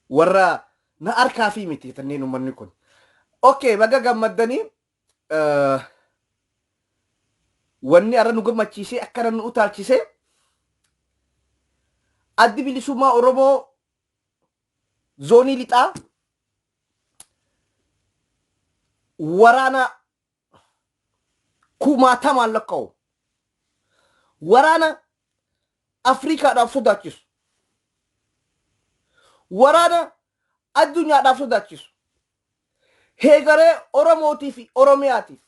warra na arkaa fi miti tanneen ummanni kun. Okay, baga gammaddanii wanni arra nu gammachiisee akkana nu utaalchisee addi bilisummaa Oromoo zoonii lixaa waraana kumaatamaan lakkaa'u waraana Afrikaadhaaf sodaachisu waraana addunyaadhaaf sodaachisu heegaree Oromootii fi Oromiyaatiif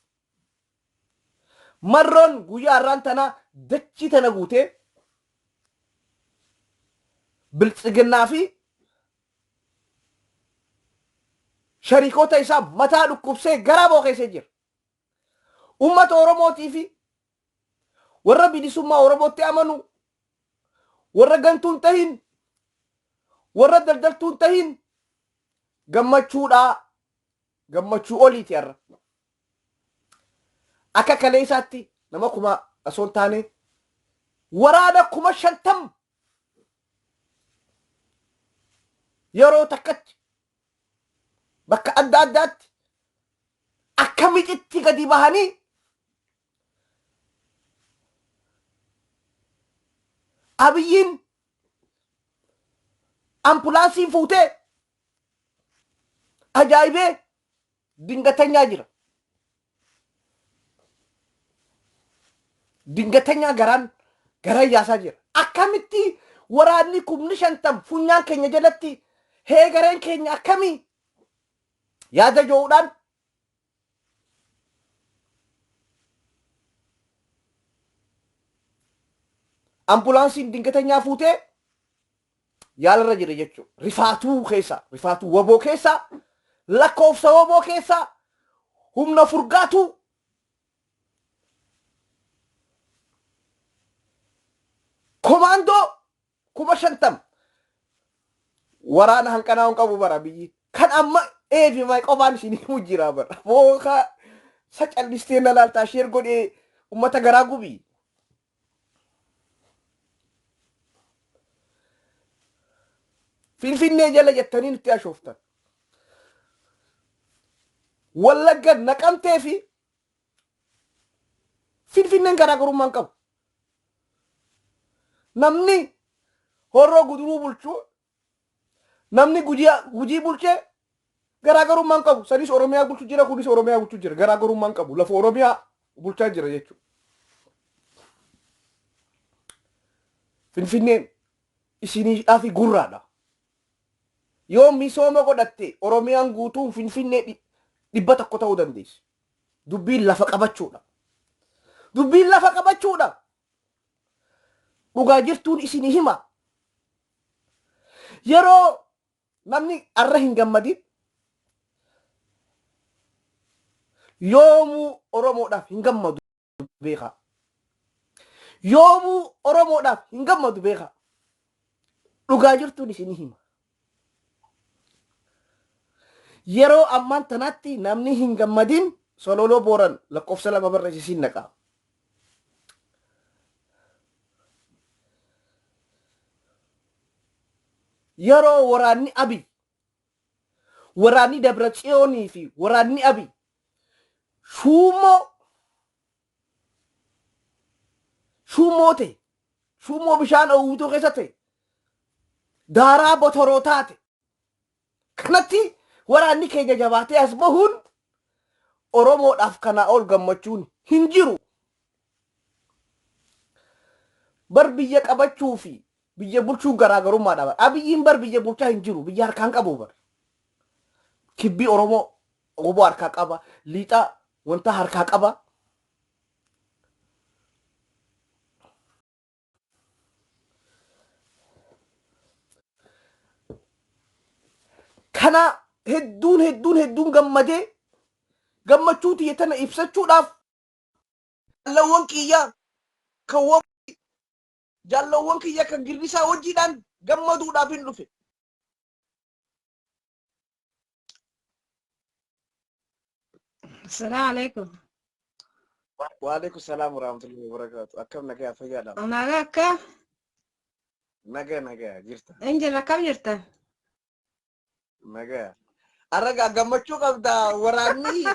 marroon guyyaa har'aan tana dachii tana guutee biltsiginnaa fi sharikoota isaa mataa dhukkubsee garaa bookeessee jira. Ummata Oromootii fi warra bilisummaa Oromootti amanu warra gantuun tahin warra daldaltuun tahin gammachuu oliiti har'a. Akka kaleessaatti nama kuma osoo hin taane waraana 50,000 yeroo takkatti bakka adda addaatti akka micitti gadi bahanii Abiyyiin ambulaansiin fuutee ajaa'ibee dingatanyaa jira. Dingatanyaa garaan yaasaa jira. Akkamitti waraanni 50,000 funyaan keenya jalatti heegareen keenya akkamii yaada jo'uudhaan ambulaansiin dingatanyaa fuutee yaalarra jira jechuudha. Rifaatuu waboo keessa lakkoofsa waboo keessa humna furgaatuu komaandoo 50,000 waraana hanqanaa hin qabu bara biyyi kan amma eefi may qofaan isinii mujjiraa bara booka sacallistee na laaltaa sheer godhee ummata garaa gubii. Finfinnee jala jettanii nutti ashooftan. Wallagga Naqamtee fi Finfinneen garaagarummaa hin qabu. Namni Horroo Guduruu bulchuu namni Gujii bulchee garaagarummaa hin qabu. Sanis Oromiyaa bulchuu jira, kunis Oromiyaa bulchuu jira. Garaagarummaa hin qabu. Lafa Oromiyaa bulchaa jira jechuudha. Finfinneen isiniidhaaf gurraadha. Yoo misooma godhatte Oromiyaan guutuun Finfinnee 100 ta'uu dandeessi. Dubbiin lafa qabachuudha. Dhugaa jirtuun isinii hima. Yeroo namni arra hin gammadin yoomuu Oromoodhaaf hin gammadu beeka. Yoomuu Oromoodhaaf hin gammadu beeka. Dhugaa jirtuun isinii hima. Yeroo ammaan tanatti namni hin gammadin Sololoo Booran lakkoofsa 2 barreessisiin naqa. Yeroo waraanni Abiy waraanni Dabratsiyoonii fi waraanni Abiy shuumoo bishaan owwituu keessatti daaraa botoroo taate kanatti waraanni keenya jabaatee as bahuun Oromoodhaaf kana ol gammachuun hin jiru. Bar biyya qabachuu fi biyya bulchuun garaagarummaa dha. Abiyyiin bar biyya bulchaa hin jiru. Biyya harkaan qabu bar. Kibbii Oromoo obbo harkaa qaba. Liixaa wanta harkaa qaba. Kana hedduun gammadee gammachuu tiyya tana ibsachuudhaaf jaalawwan kiyya kan girrisaa hojiidhaan gammaduudhaaf hin dhufe. Assalamu alaikum. Wa alaikum salam warahmatullahi wabarakatuh. Akkam nagaa fayyaadha. Nagaa akka? Nagaa jirta. Injira kam jirta? Nagaa. Arraga gammachuu qabda waraanni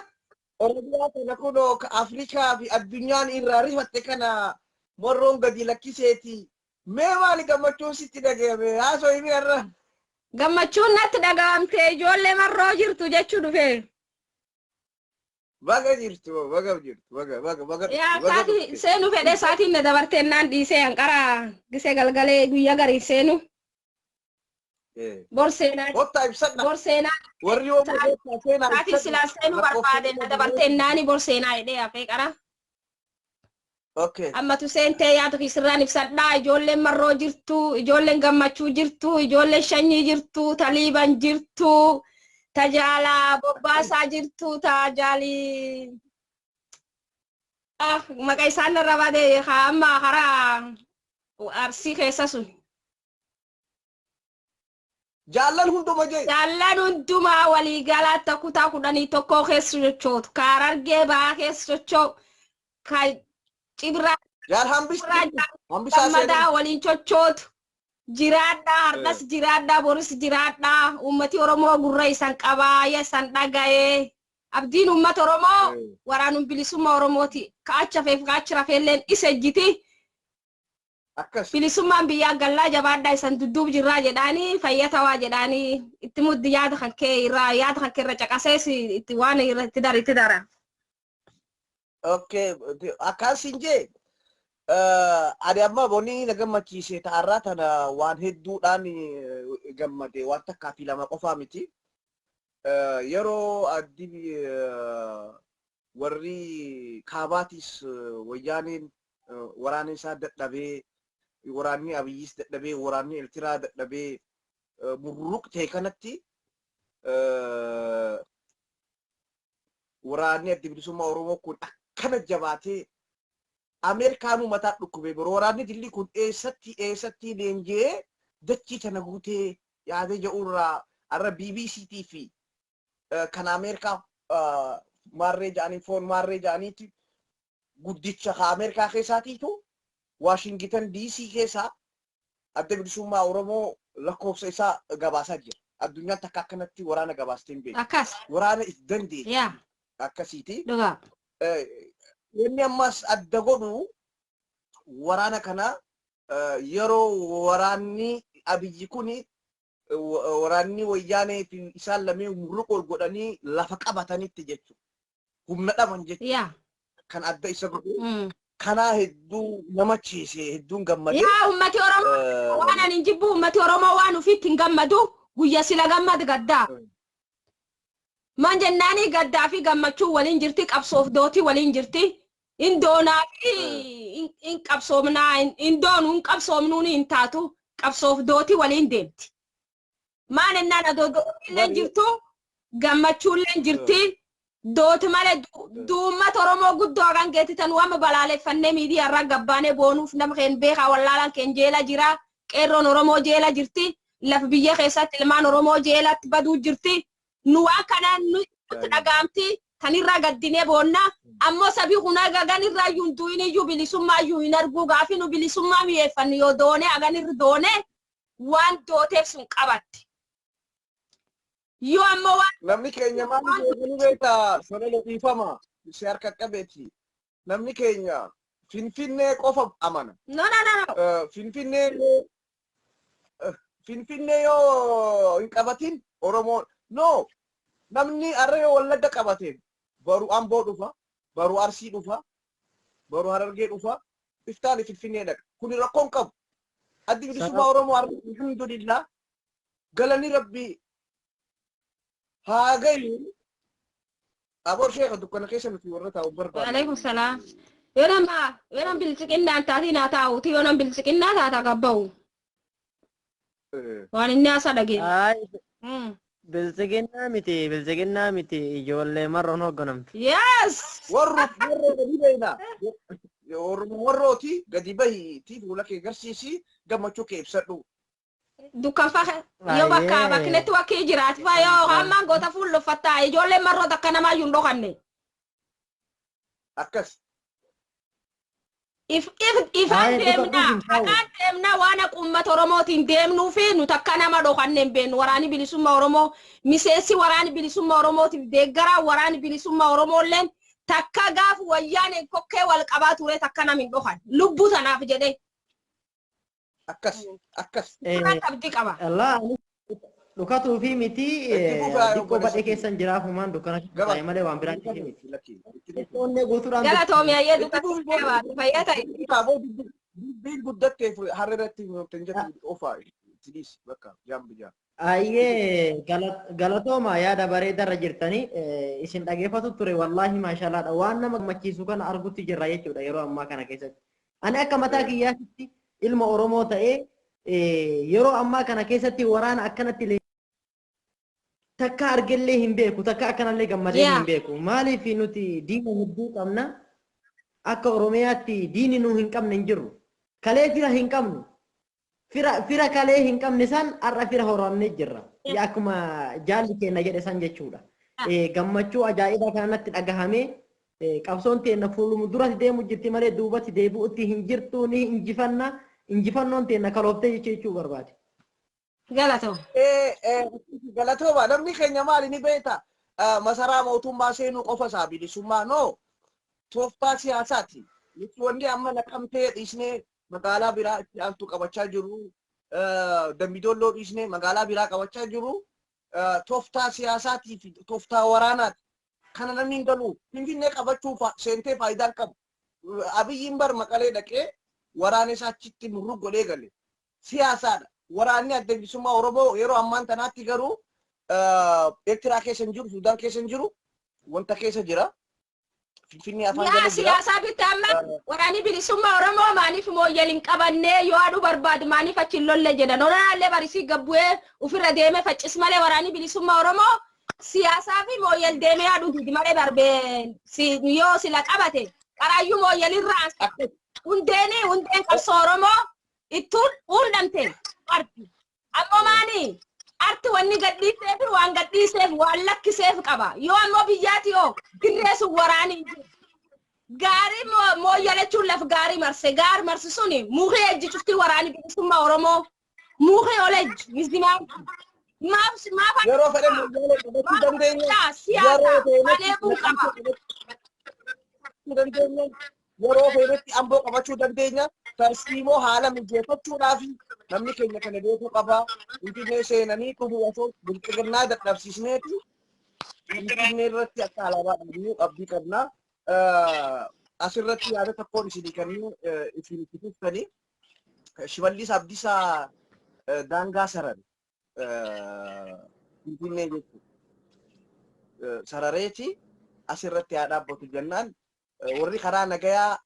Oromiyaa kana kunoo Afrikaa fi addunyaan irraa rifatte kana morroon gadi lakkiseeti. Mee maali gammachuun sitti dhagahame? Haasoo himi irra. Gammachuun natti dhagahamte ijoollee marroo jirtu jechuu dhufe. Baga jirtu, baga jirtu, baga. Yaa saati seenu fedhe saatiin na dabarteen naan dhiisee hanqara gisee galgalee guyyaa garii seenu. Borseenaa. Kotta ibsadha. Borseenaa. Warri yoo boorsaa seenaa ibsadha. Saati silaa seenu barbaade na dabarteen naani borseenaa jedhee hafee qara. Okay. Amma tu seentee yaadu kisirraan ibsadhaa ijoolleen marroo jirtu, ijoolleen gammachuu jirtu, ijoolleen shanyii jirtu, taliiban jirtu, tajaala bobbaasaa jirtu, tajaali maqaa isaan irra baade amma karaa arsii keessa sun. Jaallan hunduma jee. Jaallan hundumaa waliigalaa kutaa 11 keessa sochootu, Harargee baa keessa sochootu, Cibraa Jaal hambisaa madaa waliin sochootu. Jiraadhaa har'as jiraadhaa boris jiraadhaa ummati Oromoo gurra isan qabaayee isan dhaga'ee abdiin ummata Oromoo waraanun bilisummaa Oromooti kaachafeef kaachirafelleen isa ejjiti akkas bilisummaan biyyaa gallaa jabaadhaa isan dudduub jirraa jedhaanii fayyatawaa jedhaanii itti muddi yaada kan kee irra caqasees itti waan irratti dara. Okay, akkasin jee ade amma boni na gammachiise ta'arraa tana waan hedduudhaan gammade waan takkaa fi lama qofaa miti. Yeroo addi warri kaabaatis wayyaaniin waraanni isaa dadhabee waraanni Abiyyis dadhabee waraanni Eertiraa dadhabee burruqte kanatti waraanni addi bilisummaa Oromoo kun akkana jabaatee Ameerikaanuu mataa dhukkubee biroo waraanni dilli kun eessatti leenjee dachii tana guutee yaadee jedhurraa arra BBC fi kan Ameerikaa maarree jedhanii foon maarree jedhaniiti guddicha Ameerikaa keessaatiitu Washington DC keessaa adda bilisummaa Oromoo lakkoofsa isaa gabaasaa jira. Addunyaan takka akkanatti waraana gabaasteen beeku. Akkas. Waraana is dandeenye. Akkasiiti. Dhugaa. Inni ammas adda godhu waraana kana yeroo waraanni Abiyyi kuni waraanni wayyaanee fi isaan lamee murruqol godhanii lafa qabatanitti jechuudha. Humna dhaban jechuudha. Kan adda isa godhu. Kana hedduu nama ciise hedduun gammadee. Yaa ummati Oromoo waan ani jibbu ummati Oromoo waan ufitti hin gammadu guyya sila gammad gaddaa. Man jennaani gaddaa fi gammachuu waliin jirti qabsoof dootii waliin jirti. Indoonaa fi in qabsoomnaa indoonu in qabsoomnuuni hin taatu qabsoof dootii waliin deemti. Maan ennaan adootiin jirtu gammachuulleen jirti. Dooti malee duummata Oromoo guddoo kan geetitan waan balaaleffannee miidiyaa irraa gabbaanee boonuuf nama keen beekaa wallaalaan keen jeela jira. Qeerroon Oromoo jeela jirti. Lafa biyya keessatti ilmaan Oromoo jeelatti baduu jirti. Nu waan kanaan nuti dhagaamti tanirraa gaddinee boonna ammoo sabii kunaa gagan irraa yunduun iyyuu bilisummaa iyyuu hin arguu gaafi nu bilisummaa mi'eeffannu yoo doone agan irra doone waan dooteef sun qabatti. Yoo ammoo waan namni keenya maal jedhanii beektaa sona dhiifama si harka qabeeti. Namni keenya Finfinnee qofa amana. No. Finfinnee yoo hin qabatin Oromoo no namni arree Wallagga qabateen baru Amboo dhufa baru Arsii dhufa baru Harargee dhufa iftaani Finfinnee dhaqa kun rakkoon qabu addi bilisummaa Oromoo alhamdulillah galanii rabbi haa gayu aboo sheekha dukkana keessa nuti warra taa'u barbaada. Alaykum salaam. Yoonam bilisiqinnaan taati naa taa'uuti yoonam bilisiqinnaa taata gabba'u. Waan inni asa dhageenya. Bilisiqinnaa miti ijoollee marroon hoogganamti. Yes. Warro gadi beeyna. Warrooti gadi bahiiti fuula kee garsiisi gammachuu kee ibsadhu. Dukkan fa yoo bakkeetti wakkii jiraati fa yoo hammaan goota fuulluffattaa ijoollee marroota akka namaa yuun dhokanne. Akkas. ifaan deemna akaan deemna waan ummata oromootiin deemnuu fi nu takka nama dhokanneen beenu waraani bilisummaa oromoo miseessi waraani bilisummaa oromootiif deeggaraa waraani bilisummaa oromoolleen takka gaaf wayyaaneen kokkee wal qabaa ture takka namin dhokan lubbuu tanaaf jedhee akkas qabdi qaba. Allah dhukatu fi miti diqqoo badhee keessan jiraaf humaan dukkana ta'e malee waan biraan ta'e miti. Onne guutuudhaan Galatoomii ayyee dukkatu fayyaa ta'e. Bil guddatteef harreeratti hin jettu ofaa tidis bakka jaambijaa. Ayyee galatooma yaada bareedarra jirtanii isin dhageeffatu ture wallaahi maashaallaadha waan nama gammachiisu kana argutti jirra jechuudha yeroo ammaa kana keessatti. Ani akka mataa kiyyaatti ilma Oromoo ta'ee yeroo ammaa kana keessatti waraana akkanatti takka argellee hin beeku takka akkanallee gammadee hin beeku maaliif nuti diina hedduu qabna akka Oromiyaatti diini nu hin qabne hin jirru kalee fira hin qabnu fira kalee hin qabne san har'a fira horannee jirra akkuma jaalli keenya jedhe san jechuudha gammachuu ajaa'ibaa kanatti dhagahamee qabsoon teenya fuuluma duratti deemu jirti malee duubatti deebi'utti hin jirtu ni injifannoon teenya kalooftee jechuu barbaade. Galatoo. Galatooma namni keenya maali ni beekta masaraa mootummaa seenuu qofa isaa bilisummaa no tooftaa siyaasaati. Nuti wanti amma naqamtee dhiisnee magaalaa biraa itti aantu qabachaa jiru dambidolloo dhiisnee magaalaa biraa qabachaa jiru tooftaa siyaasaatii fi tooftaa waraanaati. Kana namni hin galu Finfinnee qabachuuf seentee faayidaan qabu. Abiyyiin bar Maqalee dhaqee waraana isaa achitti murru godhee gale siyaasaadha. Waraanni adda bilisummaa Oromoo yeroo ammaan tanaatti garuu Eertiraa keessa hin jiru, Suudaan keessa hin jiru, wanta keessa jira. Finfinnee afaan jala jira. Siyaasaa bitti amma waraanni bilisummaa Oromoo maaliif mooyyel hin qabannee yoo aduu barbaadu maaliif achi hin lolle jedhan. Olaallee barisii gabbu'ee ofirra deemee faccis malee waraanni bilisummaa Oromoo siyaasaa fi mooyyel deemee aduu didi malee darbee yoo sila qabate qaraayyuu mooyyelirraa hundeen qabsoo Oromoo ittuun hundamte. Arti ammoo maani arti wanni gadhiiseef waan gadhiiseef waan lakkiseef qaba yoo ammoo biyyaati yoo dirreessu waraanii gaarii mooyyalachuun laf gaarii marse suni muukee ejji cufti waraanii bilisummaa Oromoo muukee olejji misdimaa maaf yeroo fedhe mooyyalee qabachuu dandeenya yeroo fedhetti amboo qabachuu dandeenya tarsiimoo haala mijeeffachuudhaaf namni keenya kana beekuu qaba. Finfinnee seenanii dhufu osoo bilchiginnaa dadhabsiisneeti Finfinnee irratti akka alaabaa dhaabnuu abdii qabna. Asirratti yaada tokkoon isinii kennuu isin itti tuftanii Shimallis Abdiisaa daangaa saran Finfinnee jechuudha. Sarareeti asirratti haa dhaabbatu jennaan warri karaa nagayaa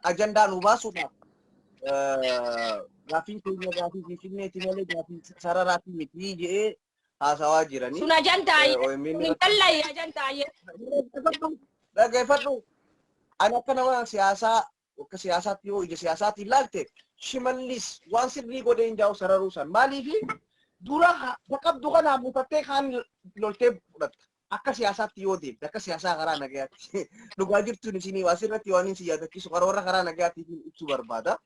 ajandaa nu baasuudhaaf gaaffiin keenya gaaffii Finfinneeti malee gaaffii sararaati miti jedhee haasawaa jiranii. Sun ajandaayee hin tallaye ajandaayee. Dhaggeeffadhu ani akka nama siyaasaa akka siyaasaatti yoo ija siyaasaatti ilaalte Shimallis waan sirrii godhee hin jaa'u sararuu san maaliifi dura qabdu kanaa buufattee kaan loltee fudhatta. Akka siyaasaatti yoo deemte akka siyaasaa karaa nagayaatti dhugaa jirtuun isinii asirratti waan hin siyaadachiisu karaa nagayaatti ibsuu barbaada.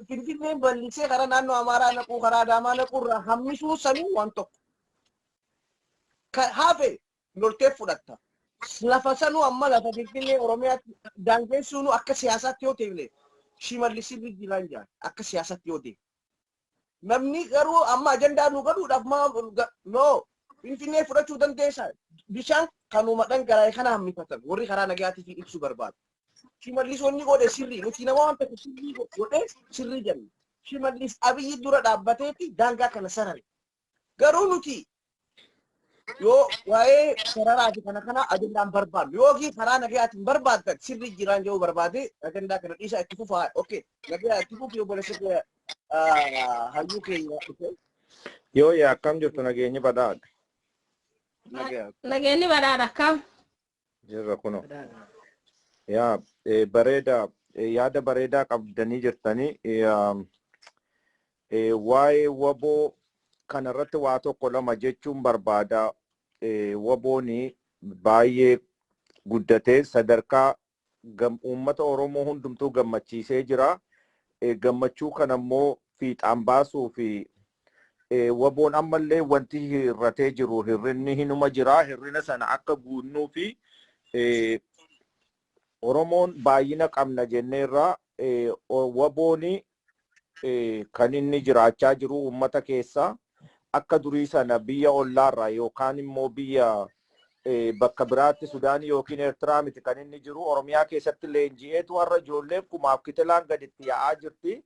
Finfinneen bal'isee karaa naannoo Amaaraa naquu karaa Adaamaa naquu irraa hammisuu sanuu waan tokko. Hafe loltee fudhatta. Lafa sanuu amma lafa Finfinnee Oromiyaatti daangeessuun akka siyaasaatti yoo ta'e Shimallis Birjiraan jaan akka siyaasaatti yoo ta'e. Namni garuu amma ajandaa nu godhuudhaaf no Finfinnee fudhachuu dandeessa. Bishaan kanuma dhangala'e kana hammifatan warri karaa nagayaatiif ibsuu barbaadu. Shimallis wanni godhe sirrii nuti nama waan tokko sirrii godhe sirrii jenna. Shimallis Abiyyi dura dhaabbateeti daangaa kana sarare. Garuu nuti yoo waa'ee sararaati kana ajandaan barbaadu yookiin karaa nagayaatiin barbaaddan sirrii jiraan jedhu barbaade ajandaa kana dhiisaa itti fufaa. Okay nagayaa itti fufi yoo bolesee hayyuu keenya dhufe. Yoo akkam jirtu nageenyi badhaadha. Nageenyi badhaadha akkam. Jirra kuno. Yaa bareeda yaada bareedaa qabdanii jirtanii waa'ee waboo kanarratti waa tokko lama jechuun barbaada. Wabooni baay'ee guddatee sadarkaa uummata Oromoo hundumtuu gammachiisee jira. Gammachuu kanammoo fiixaan baasuu fi waboon ammallee wanti hirratee jiru hirrinni hinuma jira. Hirrina sana akka guunnuu fi Oromoon baay'ina qabna jenneerraa wabooni kan inni jiraachaa jiru uummata keessaa akka durii sana biyya ollaarraa yookaan immoo biyya bakka biraatti Sudaanii yookiin Eertiraa miti kan inni jiru. Oromiyaa keessatti leenji'eetu har'a ijoolleen kumaaf kitilaan gaditti yaa'aa jirti.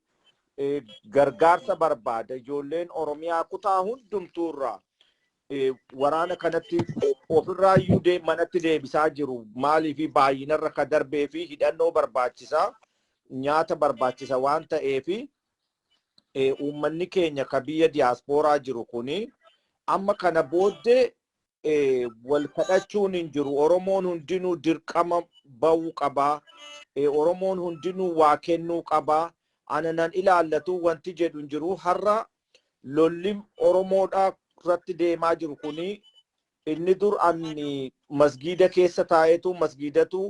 Gargaarsa barbaada. Ijoolleen Oromiyaa kutaa hundumtuurraa waraana kanatti ofirraa iyyuu manatti deebisaa jiru. Maaliif baay'inarra ka darbee fi hidhannoo barbaachisaa nyaata barbaachisa waan ta'eef uummanni keenya ka biyya diyaaspooraa jiru kuni amma kana booddee wal kadhachuun hin jiru. Oromoon hundinuu dirqama ba'uu qabaa. Oromoon hundinuu waa kennuu qabaa. Ana nan ilaallatu wanti jedhu hin jiru. Har'a lolli Oromoodhaa irratti deemaa jiru kuni inni dur ani masgiida keessa taa'eetu masgiidatu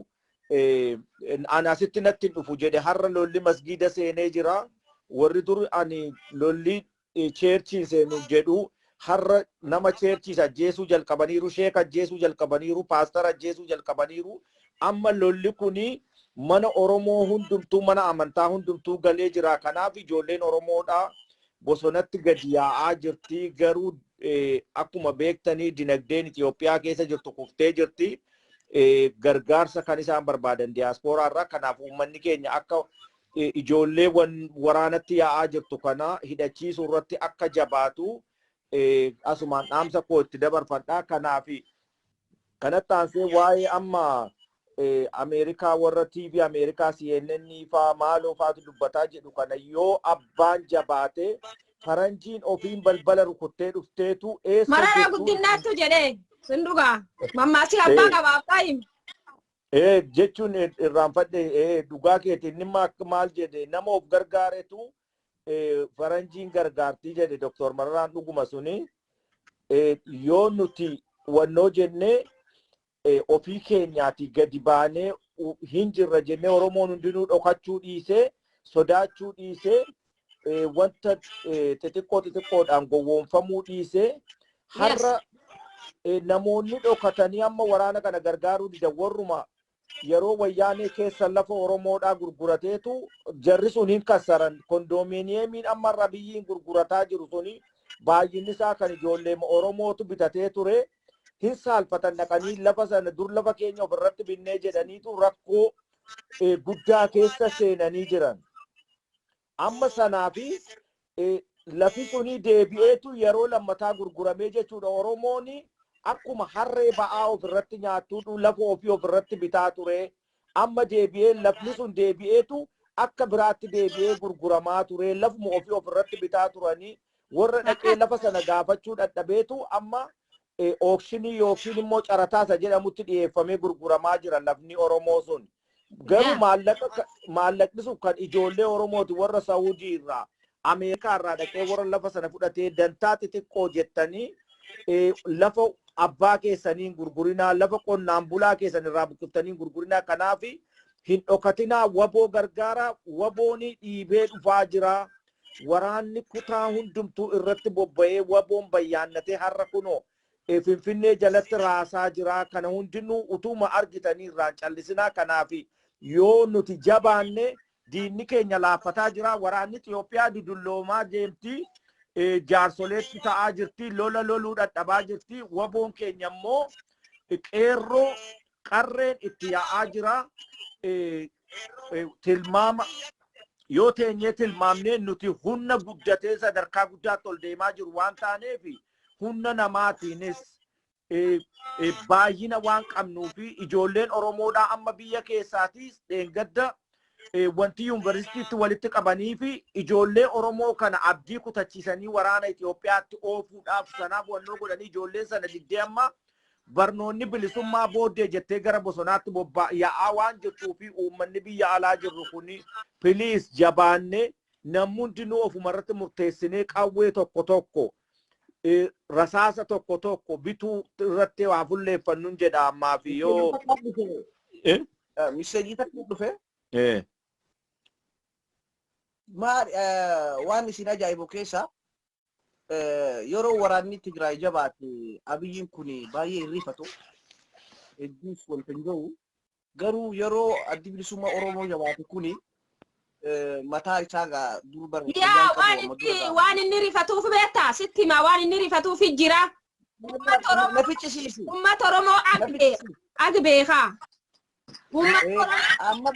anasitti natti dhufu jedhe har'a lolli masgiida seenee jira. Warri dur ani lolli cheerchiin seenu jedhu har'a nama cheerchiis ajjeesuu jalqabaniiru, sheek ajjeesuu jalqabaniiru, paastar ajjeesuu jalqabaniiru. Amma lolli kuni mana Oromoo hundumtuu mana amantaa hundumtuu galee jira. Kanaaf ijoolleen Oromoodhaa bosonatti gadi yaa'aa jirti. Garuu akkuma beektanii dinagdeen Itoophiyaa keessa jirtu kuftee jirti. Gargaarsa kan isaan barbaadan diyaaspooraarraa. Kanaaf uummanni keenya akka ijoollee waraanatti yaa'aa jirtu kana hidhachiisuu irratti akka jabaatu asumaan dhaamsa koo itti dabarfadha. Kanaaf kanatti aansee waa'ee amma Ameerikaa warra TV Ameerikaa CNN faa maaloo faatu dubbataa jedhu kana yoo abbaan jabaate faranjiin ofiin balbala rukuttee dhufteetu eessa Mararaa guddinaattu jedhee sindugaa mammaasii abbaa qabaaf taa'im. Jechuun irraanfadhe dhugaa keetiin nimma akka maal jedhe nama of gargaaretu faranjiin gargaartii jedhe Dr. Mararaan dhuguma suni yoo nuti wannoo jennee ofii keenyaati gadi baanee hin jirra jennee Oromoon hundinuu dhokachuu dhiisee sodaachuu dhiisee wanta xixiqqoodhaan gowwoomfamuu dhiisee har'a namoonni dhokatanii amma waraana kana gargaaruu dida warruma yeroo wayyaanee keessa lafa Oromoodhaa gurgurateetu jarri sun hin kassaran. Kondoominiyeemiin ammarra biyyiin gurgurataa jiru suni baay'inni isaa kan ijoollee Oromootu bitatee ture. Hin saalfatan dhaqanii lafa sana dur lafa keenya ofirratti binnee jedhaniitu rakkoo guddaa keessa seenanii jiran. Amma sanaafi lafi suni deebi'eetu yeroo lammataa gurguramee jechuudha. Oromooni akkuma harree ba'aa ofirratti nyaattuudhu lafa ofii ofirratti bitaa ture. Amma deebi'ee lafni sun deebi'eetu akka biraatti deebi'ee gurguramaa ture. Lafuma ofii ofirratti bitaa turanii warra dhaqee lafa sana gaafachuu dadhabeetu amma ookshinii yookiin immoo carataasa jedhamutti dhiyeeffamee gurguramaa jira lafni Oromoo sun. Garuu maallaqni sun kan ijoollee Oromooti warra Saawudii irraa Ameerikaa irraa dhaqee warra lafa sana fudhatee dantaa xixiqqoo jettanii lafa abbaa keessaniin gurgurinaa lafa qonnaan bulaa keessan irraa buqiftanii gurgurinaa. Kanaaf hin dhokatinaa waboo gargaara. Wabooni dhiibee dhufaa jira. Waraanni kutaa hundumtuu irratti bobba'ee waboon bayyaannatee har'a kunoo Finfinnee jalatti raasaa jira. Kana hundinuu utuma argitanii irraan callisinaa. Kanaaf yoo nuti jabaanne diinni keenya laaffataa jira. Waraanni Itoophiyaa dudulloomaa deemti. Jaarsoleetti ta'aa jirti. Lola loluu dadhabaa jirti. Waboon keenya immoo qeerroo qarreen itti yaa'aa jira. Tilmaama yoo teenyee tilmaamnee nuti humna guddatee sadarkaa guddaatti ol deemaa jiru waan taaneef humna namaatiinis baay'ina waan qabnuu fi ijoolleen Oromoodhaa amma biyya keessaatiis dheengadda wanti yuunivarsiitiitti walitti qabanii fi ijoollee Oromoo kana abdii kutachiisanii waraana Itoophiyaatti oofuudhaaf sanaaf wannoo godhanii ijoolleen sana diddee amma barnoonni bilisummaa booddee jettee gara bosonaatti yaa'aa waan jirtuu fi uummanni biyya alaa jirru kuni piliis jabaannee namni hundinuu ofumarratti murteessinee qawwee tokko tokko rasaasa tokko tokko bituu irratti waa fulleeffannuun jedha ammaa fi yoo مسجي تكتب فيه إيه ما وان سينا جايبو كيسا يرو وراني تجراي جباتي أبيين كوني باي ريفتو الجيس والفنجو قرو يرو أدي بلسوما أورومو جباتي كوني متى إساقا دوربر يا وان النري فتو في بيتا ستي ما وان النري فتو في الجرا ما في تسيسي وما ترمو أقبي خا وما ترمو أما